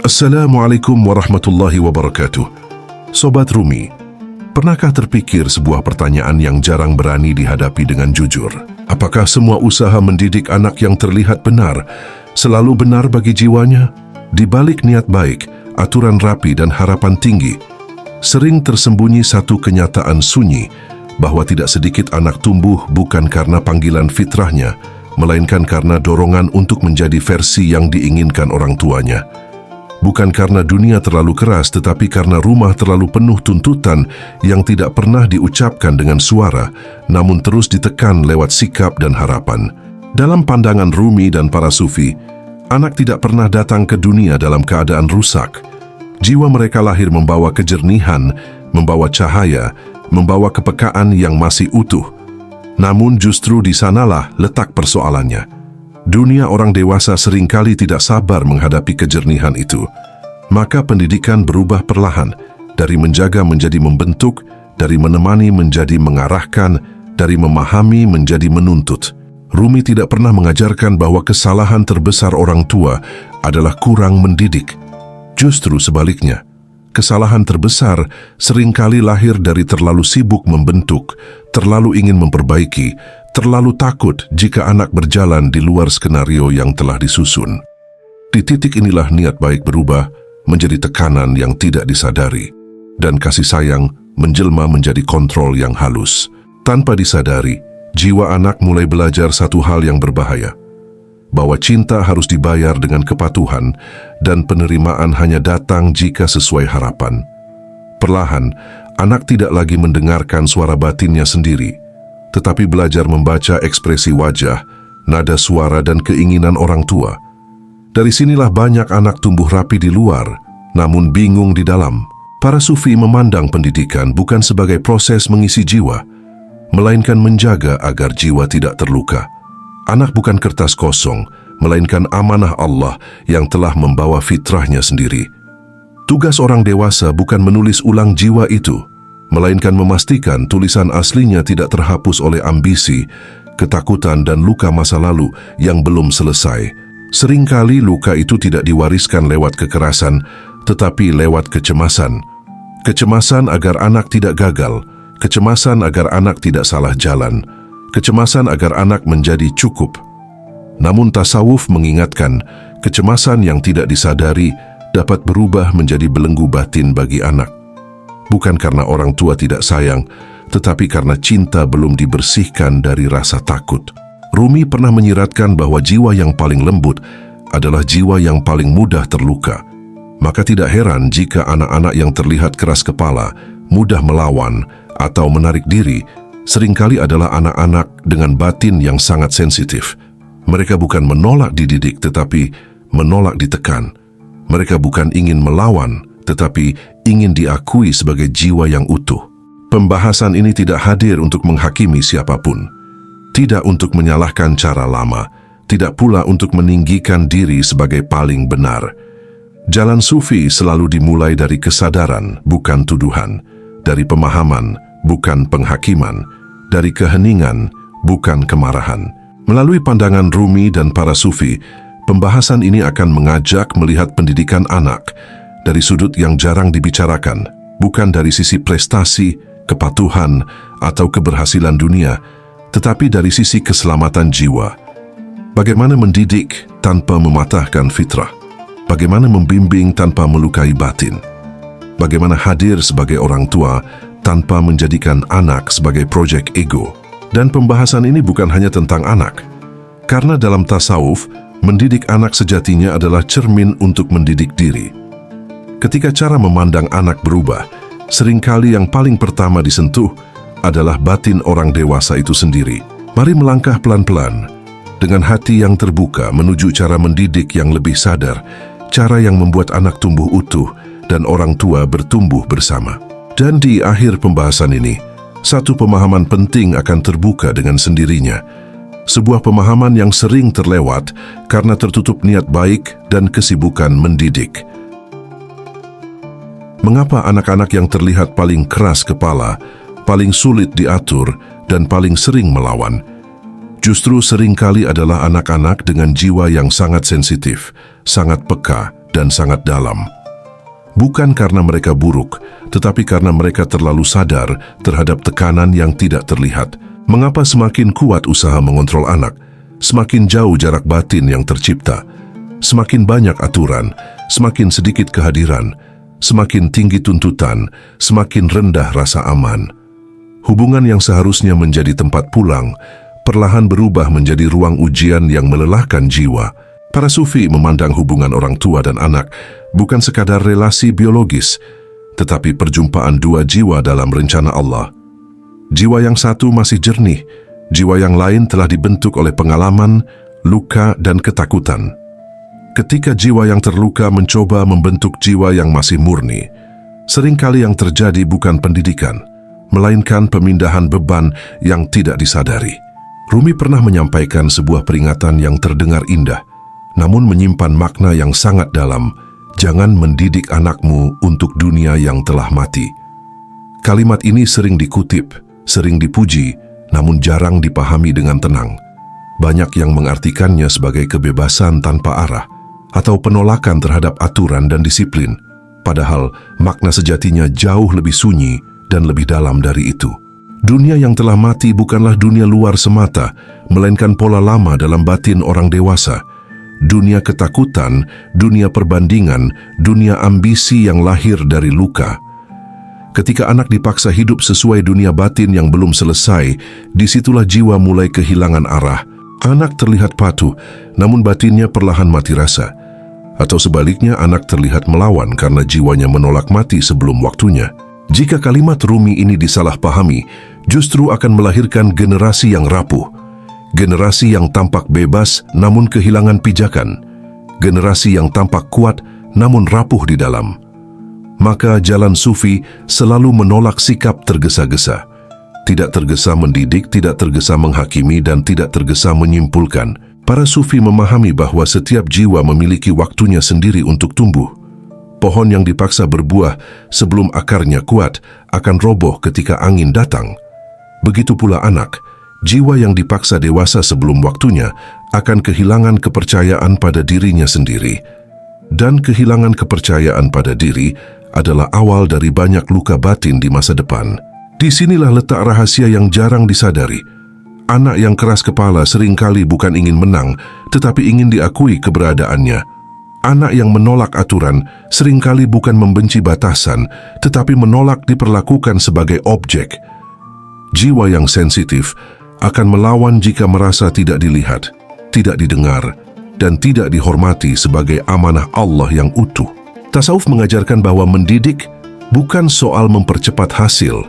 Assalamualaikum warahmatullahi wabarakatuh. Sobat Rumi, pernahkah terpikir sebuah pertanyaan yang jarang berani dihadapi dengan jujur? Apakah semua usaha mendidik anak yang terlihat benar selalu benar bagi jiwanya? Di balik niat baik, aturan rapi dan harapan tinggi, sering tersembunyi satu kenyataan sunyi bahwa tidak sedikit anak tumbuh bukan karena panggilan fitrahnya, melainkan karena dorongan untuk menjadi versi yang diinginkan orang tuanya. Bukan karena dunia terlalu keras, tetapi karena rumah terlalu penuh tuntutan yang tidak pernah diucapkan dengan suara, namun terus ditekan lewat sikap dan harapan. Dalam pandangan Rumi dan para sufi, anak tidak pernah datang ke dunia dalam keadaan rusak. Jiwa mereka lahir membawa kejernihan, membawa cahaya, membawa kepekaan yang masih utuh. Namun justru di sanalah letak persoalannya. Dunia orang dewasa seringkali tidak sabar menghadapi kejernihan itu. Maka pendidikan berubah perlahan, dari menjaga menjadi membentuk, dari menemani menjadi mengarahkan, dari memahami menjadi menuntut. Rumi tidak pernah mengajarkan bahwa kesalahan terbesar orang tua adalah kurang mendidik. Justru sebaliknya, kesalahan terbesar seringkali lahir dari terlalu sibuk membentuk, terlalu ingin memperbaiki, terlalu takut jika anak berjalan di luar skenario yang telah disusun. Di titik inilah niat baik berubah menjadi tekanan yang tidak disadari, dan kasih sayang menjelma menjadi kontrol yang halus. Tanpa disadari, jiwa anak mulai belajar satu hal yang berbahaya, bahwa cinta harus dibayar dengan kepatuhan dan penerimaan hanya datang jika sesuai harapan. Perlahan, anak tidak lagi mendengarkan suara batinnya sendiri, tetapi belajar membaca ekspresi wajah, nada suara dan keinginan orang tua. Dari sinilah banyak anak tumbuh rapi di luar, namun bingung di dalam. Para sufi memandang pendidikan bukan sebagai proses mengisi jiwa, melainkan menjaga agar jiwa tidak terluka. Anak bukan kertas kosong, melainkan amanah Allah yang telah membawa fitrahnya sendiri. Tugas orang dewasa bukan menulis ulang jiwa itu, melainkan memastikan tulisan aslinya tidak terhapus oleh ambisi, ketakutan dan luka masa lalu yang belum selesai. Seringkali luka itu tidak diwariskan lewat kekerasan, tetapi lewat kecemasan. Kecemasan agar anak tidak gagal, kecemasan agar anak tidak salah jalan, kecemasan agar anak menjadi cukup. Namun tasawuf mengingatkan, kecemasan yang tidak disadari dapat berubah menjadi belenggu batin bagi anak. Bukan karena orang tua tidak sayang, tetapi karena cinta belum dibersihkan dari rasa takut. Rumi pernah menyiratkan bahwa jiwa yang paling lembut adalah jiwa yang paling mudah terluka. Maka tidak heran jika anak-anak yang terlihat keras kepala, mudah melawan, atau menarik diri, seringkali adalah anak-anak dengan batin yang sangat sensitif. Mereka bukan menolak dididik, tetapi menolak ditekan. Mereka bukan ingin melawan, tetapi ingin diakui sebagai jiwa yang utuh. Pembahasan ini tidak hadir untuk menghakimi siapapun, tidak untuk menyalahkan cara lama, tidak pula untuk meninggikan diri sebagai paling benar. Jalan sufi selalu dimulai dari kesadaran, bukan tuduhan, dari pemahaman, bukan penghakiman, dari keheningan, bukan kemarahan. Melalui pandangan Rumi dan para sufi, pembahasan ini akan mengajak melihat pendidikan anak dari sudut yang jarang dibicarakan, bukan dari sisi prestasi, kepatuhan, atau keberhasilan dunia, tetapi dari sisi keselamatan jiwa. Bagaimana mendidik tanpa mematahkan fitrah? Bagaimana membimbing tanpa melukai batin? Bagaimana hadir sebagai orang tua tanpa menjadikan anak sebagai proyek ego? Dan pembahasan ini bukan hanya tentang anak, karena dalam tasawuf, mendidik anak sejatinya adalah cermin untuk mendidik diri. Ketika cara memandang anak berubah, seringkali yang paling pertama disentuh adalah batin orang dewasa itu sendiri. Mari melangkah pelan-pelan, dengan hati yang terbuka menuju cara mendidik yang lebih sadar, cara yang membuat anak tumbuh utuh dan orang tua bertumbuh bersama. Dan di akhir pembahasan ini, satu pemahaman penting akan terbuka dengan sendirinya. Sebuah pemahaman yang sering terlewat karena tertutup niat baik dan kesibukan mendidik. Mengapa anak-anak yang terlihat paling keras kepala, paling sulit diatur, dan paling sering melawan? Justru seringkali adalah anak-anak dengan jiwa yang sangat sensitif, sangat peka, dan sangat dalam. Bukan karena mereka buruk, tetapi karena mereka terlalu sadar terhadap tekanan yang tidak terlihat. Mengapa semakin kuat usaha mengontrol anak, semakin jauh jarak batin yang tercipta, semakin banyak aturan, semakin sedikit kehadiran, semakin tinggi tuntutan, semakin rendah rasa aman. Hubungan yang seharusnya menjadi tempat pulang, perlahan berubah menjadi ruang ujian yang melelahkan jiwa. Para sufi memandang hubungan orang tua dan anak bukan sekadar relasi biologis, tetapi perjumpaan dua jiwa dalam rencana Allah. Jiwa yang satu masih jernih, jiwa yang lain telah dibentuk oleh pengalaman, luka, dan ketakutan. Ketika jiwa yang terluka mencoba membentuk jiwa yang masih murni, seringkali yang terjadi bukan pendidikan, melainkan pemindahan beban yang tidak disadari. Rumi pernah menyampaikan sebuah peringatan yang terdengar indah, namun menyimpan makna yang sangat dalam. Jangan mendidik anakmu untuk dunia yang telah mati. Kalimat ini sering dikutip, sering dipuji, namun jarang dipahami dengan tenang. Banyak yang mengartikannya sebagai kebebasan tanpa arah, atau penolakan terhadap aturan dan disiplin. Padahal makna sejatinya jauh lebih sunyi dan lebih dalam dari itu. Dunia yang telah mati bukanlah dunia luar semata, melainkan pola lama dalam batin orang dewasa. Dunia ketakutan, dunia perbandingan, dunia ambisi yang lahir dari luka. Ketika anak dipaksa hidup sesuai dunia batin yang belum selesai, disitulah jiwa mulai kehilangan arah. Anak terlihat patuh, namun batinnya perlahan mati rasa. Atau sebaliknya, anak terlihat melawan karena jiwanya menolak mati sebelum waktunya. Jika kalimat Rumi ini disalahpahami, justru akan melahirkan generasi yang rapuh, generasi yang tampak bebas namun kehilangan pijakan, generasi yang tampak kuat namun rapuh di dalam. Maka jalan sufi selalu menolak sikap tergesa-gesa, tidak tergesa mendidik, tidak tergesa menghakimi, dan tidak tergesa menyimpulkan. Para sufi memahami bahwa setiap jiwa memiliki waktunya sendiri untuk tumbuh. Pohon yang dipaksa berbuah sebelum akarnya kuat akan roboh ketika angin datang. Begitu pula anak, jiwa yang dipaksa dewasa sebelum waktunya akan kehilangan kepercayaan pada dirinya sendiri. Dan kehilangan kepercayaan pada diri adalah awal dari banyak luka batin di masa depan. Disinilah letak rahasia yang jarang disadari. Anak yang keras kepala seringkali bukan ingin menang, tetapi ingin diakui keberadaannya. Anak yang menolak aturan seringkali bukan membenci batasan, tetapi menolak diperlakukan sebagai objek. Jiwa yang sensitif akan melawan jika merasa tidak dilihat, tidak didengar, dan tidak dihormati sebagai amanah Allah yang utuh. Tasawuf mengajarkan bahwa mendidik bukan soal mempercepat hasil,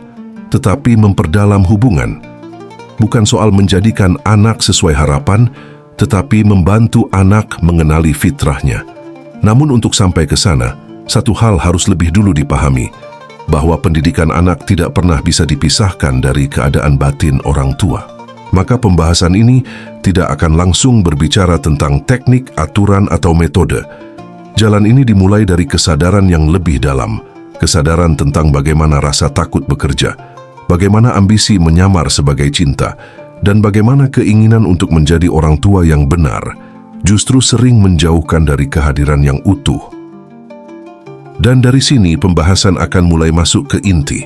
tetapi memperdalam hubungan. Bukan soal menjadikan anak sesuai harapan, tetapi membantu anak mengenali fitrahnya. Namun untuk sampai ke sana, satu hal harus lebih dulu dipahami, bahwa pendidikan anak tidak pernah bisa dipisahkan dari keadaan batin orang tua. Maka pembahasan ini tidak akan langsung berbicara tentang teknik, aturan, atau metode. Jalan ini dimulai dari kesadaran yang lebih dalam, kesadaran tentang bagaimana rasa takut bekerja, bagaimana ambisi menyamar sebagai cinta, dan bagaimana keinginan untuk menjadi orang tua yang benar justru sering menjauhkan dari kehadiran yang utuh. Dan dari sini pembahasan akan mulai masuk ke inti.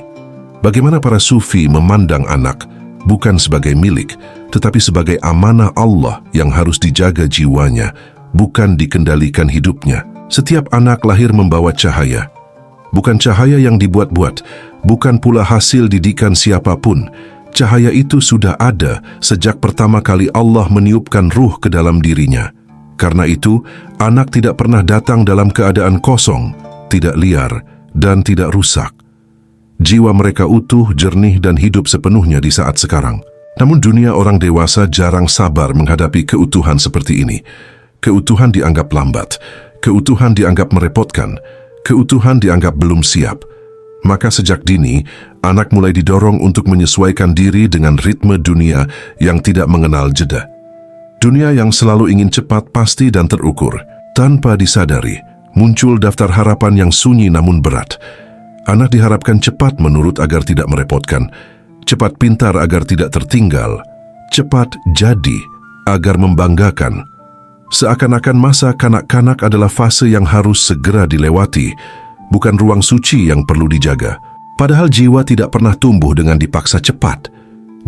Bagaimana para sufi memandang anak bukan sebagai milik, tetapi sebagai amanah Allah yang harus dijaga jiwanya, bukan dikendalikan hidupnya. Setiap anak lahir membawa cahaya. Bukan cahaya yang dibuat-buat, bukan pula hasil didikan siapapun. Cahaya itu sudah ada sejak pertama kali Allah meniupkan ruh ke dalam dirinya. Karena itu, anak tidak pernah datang dalam keadaan kosong, tidak liar, dan tidak rusak. Jiwa mereka utuh, jernih, dan hidup sepenuhnya di saat sekarang. Namun dunia orang dewasa jarang sabar menghadapi keutuhan seperti ini. Keutuhan dianggap lambat, keutuhan dianggap merepotkan, keutuhan dianggap belum siap. Maka sejak dini, anak mulai didorong untuk menyesuaikan diri dengan ritme dunia yang tidak mengenal jeda. Dunia yang selalu ingin cepat, pasti, dan terukur. Tanpa disadari, muncul daftar harapan yang sunyi namun berat. Anak diharapkan cepat menurut agar tidak merepotkan, cepat pintar agar tidak tertinggal, cepat jadi agar membanggakan. Seakan-akan masa kanak-kanak adalah fase yang harus segera dilewati, bukan ruang suci yang perlu dijaga. Padahal jiwa tidak pernah tumbuh dengan dipaksa cepat.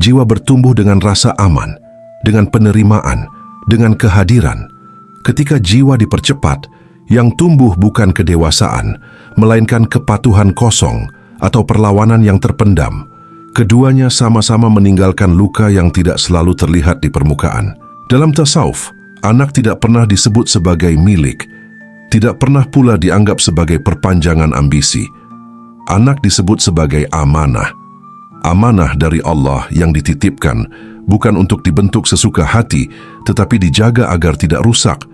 Jiwa bertumbuh dengan rasa aman, dengan penerimaan, dengan kehadiran. Ketika jiwa dipercepat, yang tumbuh bukan kedewasaan, melainkan kepatuhan kosong atau perlawanan yang terpendam. Keduanya sama-sama meninggalkan luka yang tidak selalu terlihat di permukaan. Dalam tasawuf, anak tidak pernah disebut sebagai milik, tidak pernah pula dianggap sebagai perpanjangan ambisi. Anak disebut sebagai amanah. Amanah dari Allah yang dititipkan, bukan untuk dibentuk sesuka hati, tetapi dijaga agar tidak rusak.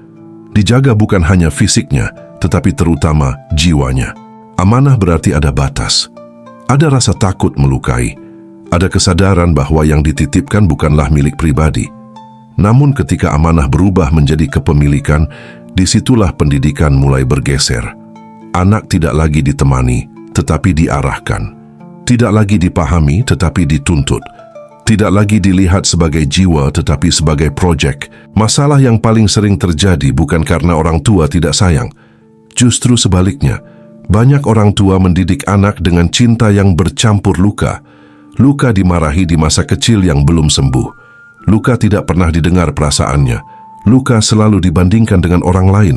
Dijaga bukan hanya fisiknya, tetapi terutama jiwanya. Amanah berarti ada batas. Ada rasa takut melukai. Ada kesadaran bahwa yang dititipkan bukanlah milik pribadi. Namun ketika amanah berubah menjadi kepemilikan, disitulah pendidikan mulai bergeser. Anak tidak lagi ditemani, tetapi diarahkan. Tidak lagi dipahami, tetapi dituntut. Tidak lagi dilihat sebagai jiwa, tetapi sebagai proyek. Masalah yang paling sering terjadi bukan karena orang tua tidak sayang. Justru sebaliknya, banyak orang tua mendidik anak dengan cinta yang bercampur luka. Luka dimarahi di masa kecil yang belum sembuh. Luka tidak pernah didengar perasaannya. Luka selalu dibandingkan dengan orang lain.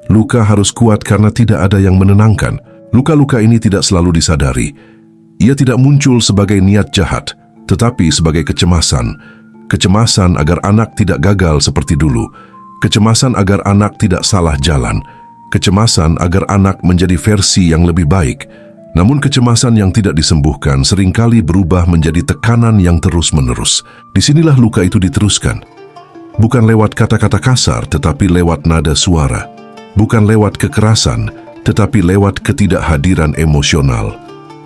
Luka harus kuat karena tidak ada yang menenangkan. Luka-luka ini tidak selalu disadari. Ia tidak muncul sebagai niat jahat, tetapi sebagai kecemasan. Kecemasan agar anak tidak gagal seperti dulu. Kecemasan agar anak tidak salah jalan. Kecemasan agar anak menjadi versi yang lebih baik. Namun kecemasan yang tidak disembuhkan seringkali berubah menjadi tekanan yang terus-menerus. Disinilah luka itu diteruskan. Bukan lewat kata-kata kasar, tetapi lewat nada suara. Bukan lewat kekerasan, tetapi lewat ketidakhadiran emosional.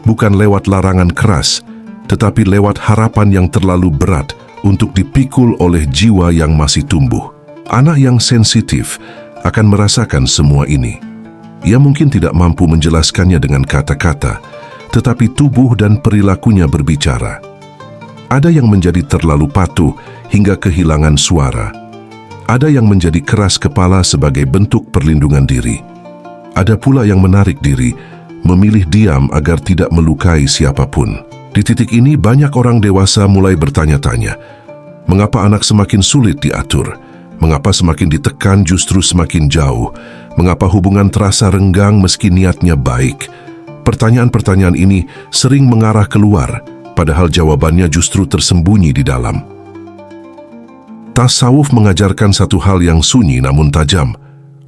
Bukan lewat larangan keras, tetapi lewat harapan yang terlalu berat untuk dipikul oleh jiwa yang masih tumbuh. Anak yang sensitif akan merasakan semua ini. Ia mungkin tidak mampu menjelaskannya dengan kata-kata, tetapi tubuh dan perilakunya berbicara. Ada yang menjadi terlalu patuh hingga kehilangan suara. Ada yang menjadi keras kepala sebagai bentuk perlindungan diri. Ada pula yang menarik diri, memilih diam agar tidak melukai siapapun. Di titik ini banyak orang dewasa mulai bertanya-tanya, mengapa anak semakin sulit diatur? Mengapa semakin ditekan justru semakin jauh? Mengapa hubungan terasa renggang meski niatnya baik? Pertanyaan-pertanyaan ini sering mengarah keluar, padahal jawabannya justru tersembunyi di dalam. Tasawuf mengajarkan satu hal yang sunyi namun tajam.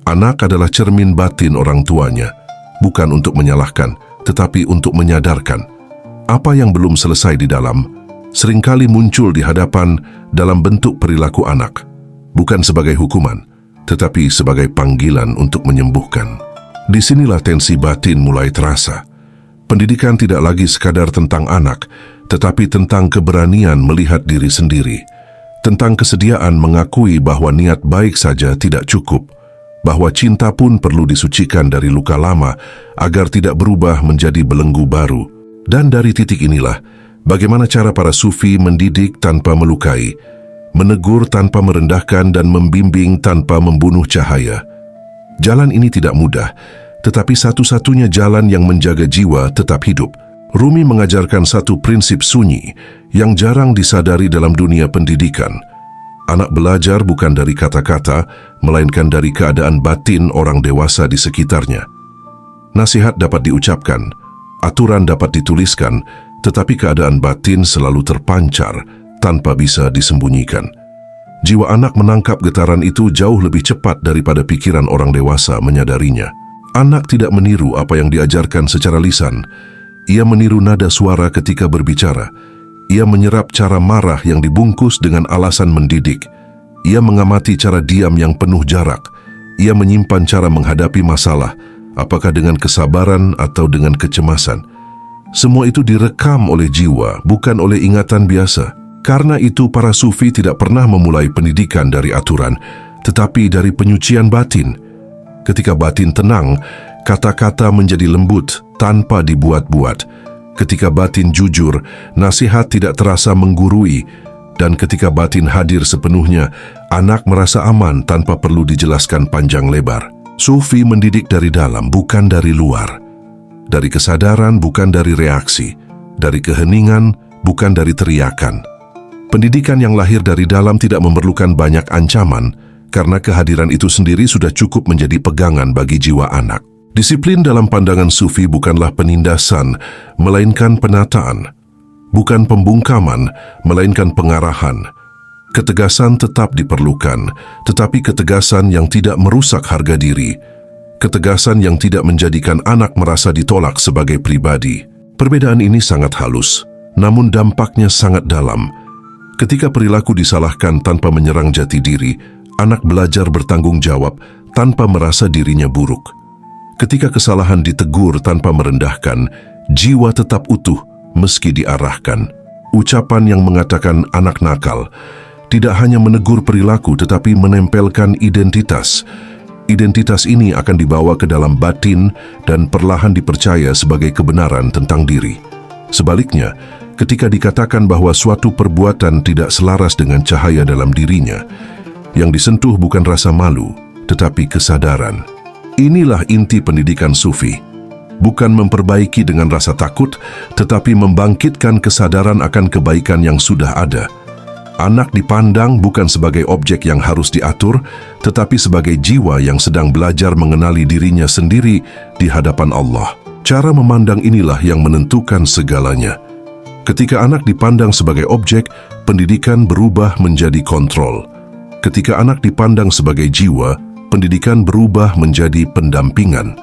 Anak adalah cermin batin orang tuanya, bukan untuk menyalahkan, tetapi untuk menyadarkan. Apa yang belum selesai di dalam, seringkali muncul di hadapan dalam bentuk perilaku anak. Bukan sebagai hukuman, tetapi sebagai panggilan untuk menyembuhkan. Disinilah tensi batin mulai terasa. Pendidikan tidak lagi sekadar tentang anak, tetapi tentang keberanian melihat diri sendiri. Tentang kesediaan mengakui bahwa niat baik saja tidak cukup, bahwa cinta pun perlu disucikan dari luka lama agar tidak berubah menjadi belenggu baru. Dan dari titik inilah, bagaimana cara para sufi mendidik tanpa melukai, menegur tanpa merendahkan dan membimbing tanpa membunuh cahaya. Jalan ini tidak mudah, tetapi satu-satunya jalan yang menjaga jiwa tetap hidup. Rumi mengajarkan satu prinsip sunyi yang jarang disadari dalam dunia pendidikan. Anak belajar bukan dari kata-kata, melainkan dari keadaan batin orang dewasa di sekitarnya. Nasihat dapat diucapkan, aturan dapat dituliskan, tetapi keadaan batin selalu terpancar tanpa bisa disembunyikan. Jiwa anak menangkap getaran itu jauh lebih cepat daripada pikiran orang dewasa menyadarinya. Anak tidak meniru apa yang diajarkan secara lisan. Ia meniru nada suara ketika berbicara. Ia menyerap cara marah yang dibungkus dengan alasan mendidik. Ia mengamati cara diam yang penuh jarak. Ia menyimpan cara menghadapi masalah, apakah dengan kesabaran atau dengan kecemasan. Semua itu direkam oleh jiwa, bukan oleh ingatan biasa. Karena itu para sufi tidak pernah memulai pendidikan dari aturan, tetapi dari penyucian batin. Ketika batin tenang, kata-kata menjadi lembut tanpa dibuat-buat. Ketika batin jujur, nasihat tidak terasa menggurui. Dan ketika batin hadir sepenuhnya, anak merasa aman tanpa perlu dijelaskan panjang lebar. Sufi mendidik dari dalam, bukan dari luar. Dari kesadaran, bukan dari reaksi. Dari keheningan, bukan dari teriakan. Pendidikan yang lahir dari dalam tidak memerlukan banyak ancaman, karena kehadiran itu sendiri sudah cukup menjadi pegangan bagi jiwa anak. Disiplin dalam pandangan Sufi bukanlah penindasan, melainkan penataan. Bukan pembungkaman, melainkan pengarahan. Ketegasan tetap diperlukan, tetapi ketegasan yang tidak merusak harga diri. Ketegasan yang tidak menjadikan anak merasa ditolak sebagai pribadi. Perbedaan ini sangat halus, namun dampaknya sangat dalam. Ketika perilaku disalahkan tanpa menyerang jati diri, anak belajar bertanggung jawab tanpa merasa dirinya buruk. Ketika kesalahan ditegur tanpa merendahkan, jiwa tetap utuh meski diarahkan. Ucapan yang mengatakan anak nakal tidak hanya menegur perilaku tetapi menempelkan identitas. Identitas ini akan dibawa ke dalam batin dan perlahan dipercaya sebagai kebenaran tentang diri. Sebaliknya, ketika dikatakan bahwa suatu perbuatan tidak selaras dengan cahaya dalam dirinya, yang disentuh bukan rasa malu, tetapi kesadaran. Inilah inti pendidikan Sufi. Bukan memperbaiki dengan rasa takut, tetapi membangkitkan kesadaran akan kebaikan yang sudah ada. Anak dipandang bukan sebagai objek yang harus diatur, tetapi sebagai jiwa yang sedang belajar mengenali dirinya sendiri di hadapan Allah. Cara memandang inilah yang menentukan segalanya. Ketika anak dipandang sebagai objek, pendidikan berubah menjadi kontrol. Ketika anak dipandang sebagai jiwa, pendidikan berubah menjadi pendampingan.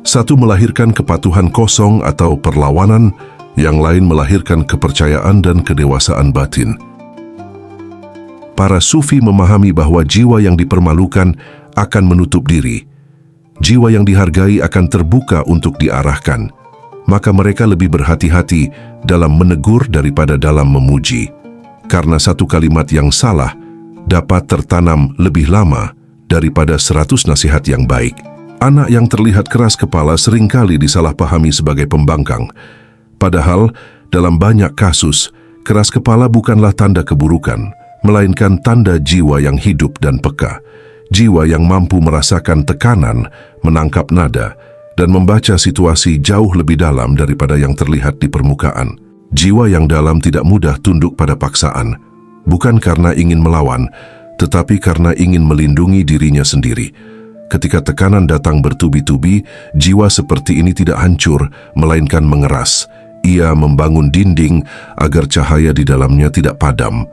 Satu melahirkan kepatuhan kosong atau perlawanan, yang lain melahirkan kepercayaan dan kedewasaan batin. Para Sufi memahami bahwa jiwa yang dipermalukan akan menutup diri. Jiwa yang dihargai akan terbuka untuk diarahkan. Maka mereka lebih berhati-hati dalam menegur daripada dalam memuji. Karena satu kalimat yang salah dapat tertanam lebih lama daripada 100 nasihat yang baik. Anak yang terlihat keras kepala seringkali disalahpahami sebagai pembangkang. Padahal, dalam banyak kasus, keras kepala bukanlah tanda keburukan, melainkan tanda jiwa yang hidup dan peka. Jiwa yang mampu merasakan tekanan, menangkap nada, dan membaca situasi jauh lebih dalam daripada yang terlihat di permukaan. Jiwa yang dalam tidak mudah tunduk pada paksaan, bukan karena ingin melawan, tetapi karena ingin melindungi dirinya sendiri. Ketika tekanan datang bertubi-tubi, jiwa seperti ini tidak hancur, melainkan mengeras. Ia membangun dinding agar cahaya di dalamnya tidak padam.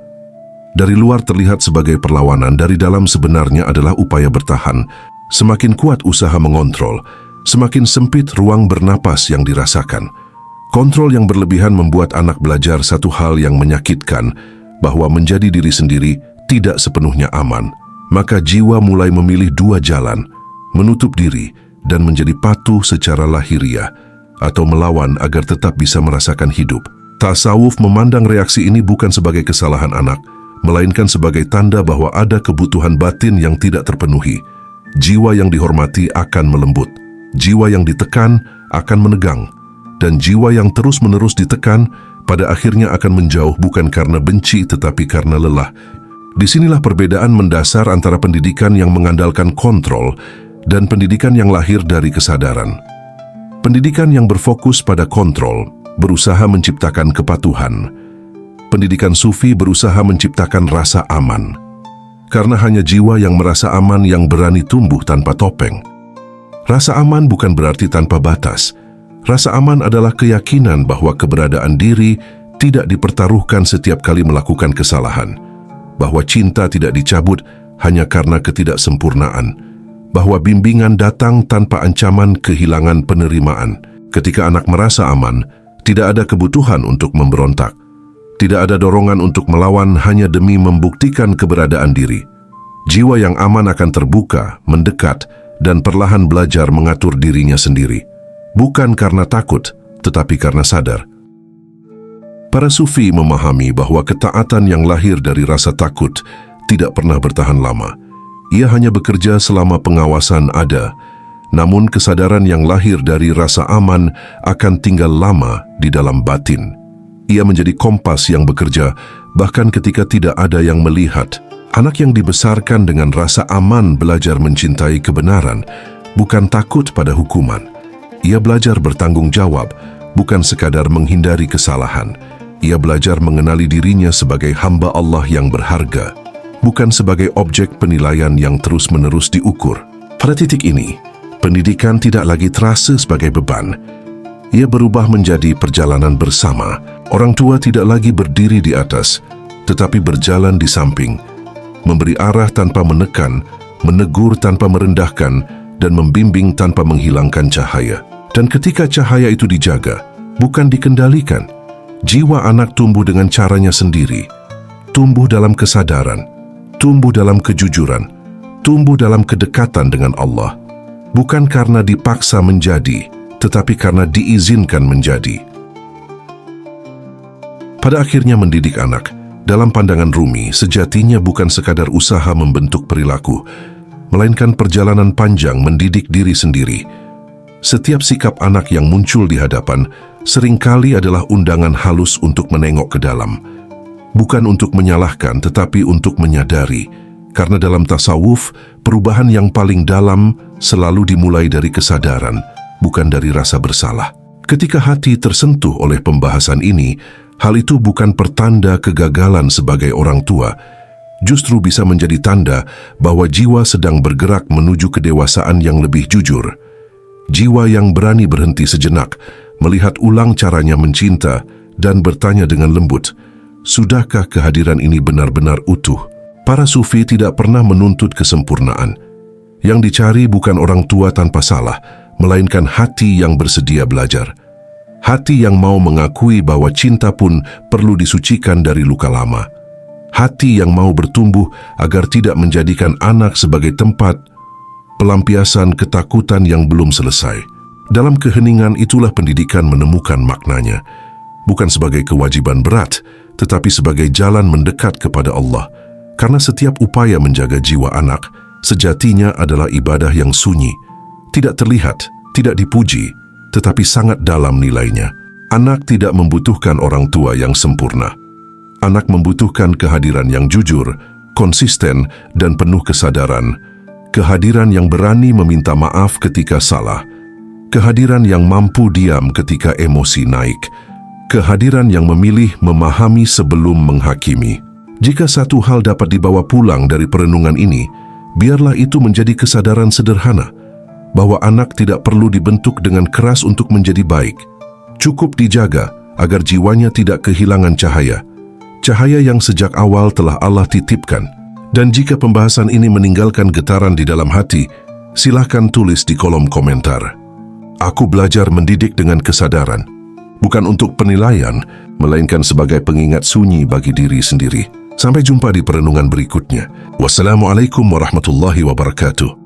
Dari luar terlihat sebagai perlawanan, dari dalam sebenarnya adalah upaya bertahan. Semakin kuat usaha mengontrol, semakin sempit ruang bernapas yang dirasakan. Kontrol yang berlebihan membuat anak belajar satu hal yang menyakitkan, bahwa menjadi diri sendiri tidak sepenuhnya aman. Maka jiwa mulai memilih dua jalan, menutup diri dan menjadi patuh secara lahiriah, atau melawan agar tetap bisa merasakan hidup. Tasawuf memandang reaksi ini bukan sebagai kesalahan anak, melainkan sebagai tanda bahwa ada kebutuhan batin yang tidak terpenuhi. Jiwa yang dihormati akan melembut, jiwa yang ditekan akan menegang, dan jiwa yang terus-menerus ditekan pada akhirnya akan menjauh bukan karena benci tetapi karena lelah. Disinilah perbedaan mendasar antara pendidikan yang mengandalkan kontrol dan pendidikan yang lahir dari kesadaran. Pendidikan yang berfokus pada kontrol berusaha menciptakan kepatuhan. Pendidikan Sufi berusaha menciptakan rasa aman. Karena hanya jiwa yang merasa aman yang berani tumbuh tanpa topeng. Rasa aman bukan berarti tanpa batas. Rasa aman adalah keyakinan bahwa keberadaan diri tidak dipertaruhkan setiap kali melakukan kesalahan. Bahwa cinta tidak dicabut hanya karena ketidaksempurnaan, bahwa bimbingan datang tanpa ancaman kehilangan penerimaan. Ketika anak merasa aman, tidak ada kebutuhan untuk memberontak, tidak ada dorongan untuk melawan hanya demi membuktikan keberadaan diri. Jiwa yang aman akan terbuka, mendekat, dan perlahan belajar mengatur dirinya sendiri, bukan karena takut, tetapi karena sadar. Para Sufi memahami bahwa ketaatan yang lahir dari rasa takut tidak pernah bertahan lama. Ia hanya bekerja selama pengawasan ada, namun kesadaran yang lahir dari rasa aman akan tinggal lama di dalam batin. Ia menjadi kompas yang bekerja bahkan ketika tidak ada yang melihat. Anak yang dibesarkan dengan rasa aman belajar mencintai kebenaran, bukan takut pada hukuman. Ia belajar bertanggung jawab, bukan sekadar menghindari kesalahan. Ia belajar mengenali dirinya sebagai hamba Allah yang berharga, bukan sebagai objek penilaian yang terus-menerus diukur. Pada titik ini, pendidikan tidak lagi terasa sebagai beban. Ia berubah menjadi perjalanan bersama. Orang tua tidak lagi berdiri di atas, tetapi berjalan di samping, memberi arah tanpa menekan, menegur tanpa merendahkan, dan membimbing tanpa menghilangkan cahaya. Dan ketika cahaya itu dijaga, bukan dikendalikan, jiwa anak tumbuh dengan caranya sendiri, tumbuh dalam kesadaran, tumbuh dalam kejujuran, tumbuh dalam kedekatan dengan Allah, bukan karena dipaksa menjadi, tetapi karena diizinkan menjadi. Pada akhirnya mendidik anak, dalam pandangan Rumi, sejatinya bukan sekadar usaha membentuk perilaku, melainkan perjalanan panjang mendidik diri sendiri. Setiap sikap anak yang muncul di hadapan seringkali adalah undangan halus untuk menengok ke dalam. Bukan untuk menyalahkan, tetapi untuk menyadari. Karena dalam tasawuf, perubahan yang paling dalam selalu dimulai dari kesadaran, bukan dari rasa bersalah. Ketika hati tersentuh oleh pembahasan ini, hal itu bukan pertanda kegagalan sebagai orang tua, justru bisa menjadi tanda bahwa jiwa sedang bergerak menuju kedewasaan yang lebih jujur. Jiwa yang berani berhenti sejenak, melihat ulang caranya mencinta, dan bertanya dengan lembut, sudahkah kehadiran ini benar-benar utuh? Para sufi tidak pernah menuntut kesempurnaan. Yang dicari bukan orang tua tanpa salah, melainkan hati yang bersedia belajar. Hati yang mau mengakui bahwa cinta pun perlu disucikan dari luka lama. Hati yang mau bertumbuh agar tidak menjadikan anak sebagai tempat pelampiasan ketakutan yang belum selesai. Dalam keheningan itulah pendidikan menemukan maknanya. Bukan sebagai kewajiban berat, tetapi sebagai jalan mendekat kepada Allah. Karena setiap upaya menjaga jiwa anak, sejatinya adalah ibadah yang sunyi. Tidak terlihat, tidak dipuji, tetapi sangat dalam nilainya. Anak tidak membutuhkan orang tua yang sempurna. Anak membutuhkan kehadiran yang jujur, konsisten, dan penuh kesadaran. Kehadiran yang berani meminta maaf ketika salah. Kehadiran yang mampu diam ketika emosi naik. Kehadiran yang memilih memahami sebelum menghakimi. Jika satu hal dapat dibawa pulang dari perenungan ini, biarlah itu menjadi kesadaran sederhana, bahwa anak tidak perlu dibentuk dengan keras untuk menjadi baik. Cukup dijaga agar jiwanya tidak kehilangan cahaya. Cahaya yang sejak awal telah Allah titipkan. Dan jika pembahasan ini meninggalkan getaran di dalam hati, silakan tulis di kolom komentar. Aku belajar mendidik dengan kesadaran, bukan untuk penilaian, melainkan sebagai pengingat sunyi bagi diri sendiri. Sampai jumpa di perenungan berikutnya. Wassalamualaikum warahmatullahi wabarakatuh.